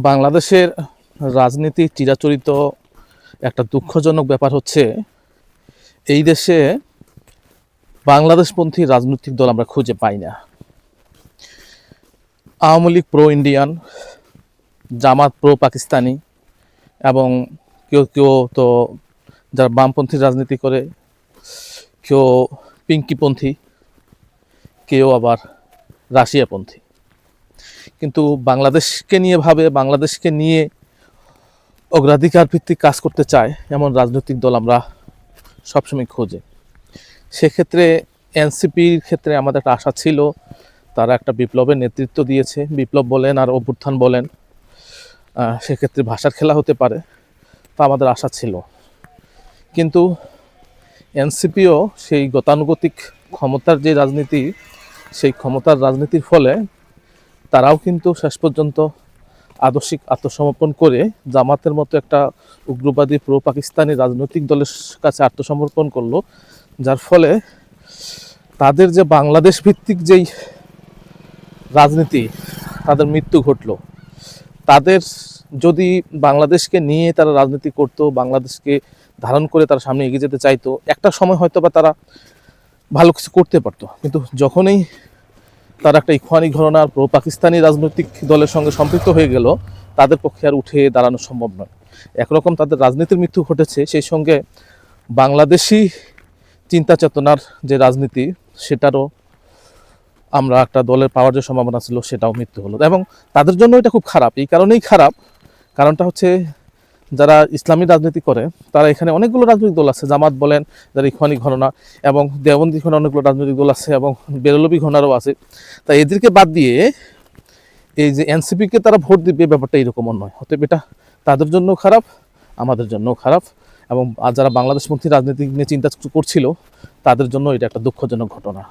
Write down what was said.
বাংলাদেশের রাজনীতি চিরাচরিত একটা দুঃখজনক ব্যাপার হচ্ছে এই দেশে বাংলাদেশপন্থী রাজনৈতিক দল আমরা খুঁজে পাই না। আওয়ামী লীগ প্রো ইন্ডিয়ান, জামাত প্রো পাকিস্তানি, এবং কেউ কেউ তো যারা বামপন্থী রাজনীতি করে, কেউ পিঙ্কিপন্থী, কেউ আবার রাশিয়াপন্থী। কিন্তু বাংলাদেশকে নিয়ে ভাবে, বাংলাদেশকে নিয়ে অগ্রাধিকার ভিত্তিক কাজ করতে চায় এমন রাজনৈতিক দল আমরা সবসময় খুঁজে। সেক্ষেত্রে এনসিপির ক্ষেত্রে আমাদের একটা আশা ছিল, তারা একটা বিপ্লবের নেতৃত্ব দিয়েছে, বিপ্লব বলেন আর অভ্যুত্থান বলেন, সেক্ষেত্রে ভাষার খেলা হতে পারে, তা আমাদের আশা ছিল। কিন্তু এনসিপিও সেই গতানুগতিক ক্ষমতার যে রাজনীতি, সেই ক্ষমতার রাজনীতির ফলে তারাও কিন্তু শেষ পর্যন্ত আদর্শিক আত্মসমর্পণ করে জামাতের মতো একটা উগ্রবাদী প্রো পাকিস্তানি রাজনৈতিক দলের কাছে আত্মসমর্পণ করলো, যার ফলে তাদের যে বাংলাদেশ ভিত্তিক যেই রাজনীতি, তাদের মৃত্যু ঘটলো। তাদের যদি বাংলাদেশকে নিয়ে তারা রাজনীতি করতো, বাংলাদেশকে ধারণ করে তারা সামনে এগিয়ে যেতে চাইতো, একটা সময় হয়তো বা তারা ভালো কিছু করতে পারতো। কিন্তু যখনই তারা একটা ইখওয়ানি ঘরানার প্রো পাকিস্তানি রাজনৈতিক দলের সঙ্গে সম্পৃক্ত হয়ে গেল, তাদের পক্ষে আর উঠে দাঁড়ানো সম্ভব নয়। একরকম তাদের রাজনীতির মৃত্যু ঘটেছে, সেই সঙ্গে বাংলাদেশি চিন্তা চেতনার যে রাজনীতি, সেটারও আমরা একটা দলের পাওয়ার যে সম্ভাবনা ছিল, সেটাও মৃত্যু হলো। এবং তাদের জন্য এটা খুব খারাপ। এই কারণেই খারাপ, কারণটা হচ্ছে যারা ইসলামী রাজনীতি করে, তারা এখানে অনেকগুলো রাজনৈতিক দল আছে, জামাত বলেন, যারা ইখওয়ানি ঘরানা, এবং দেওবন্দি ঘরানা অনেকগুলো রাজনৈতিক দল আছে, এবং বেরলভী ঘরানারও আছে। তাই এদেরকে বাদ দিয়ে এই যে এনসিপিকে তারা ভোট দিবে, ব্যাপারটা এরকমও নয়। অতএব এটা তাদের জন্য খারাপ, আমাদের জন্যও খারাপ, এবং যারা বাংলাদেশপন্থী রাজনীতি নিয়ে চিন্তা করছিল, তাদের জন্য এটা একটা দুঃখজনক ঘটনা।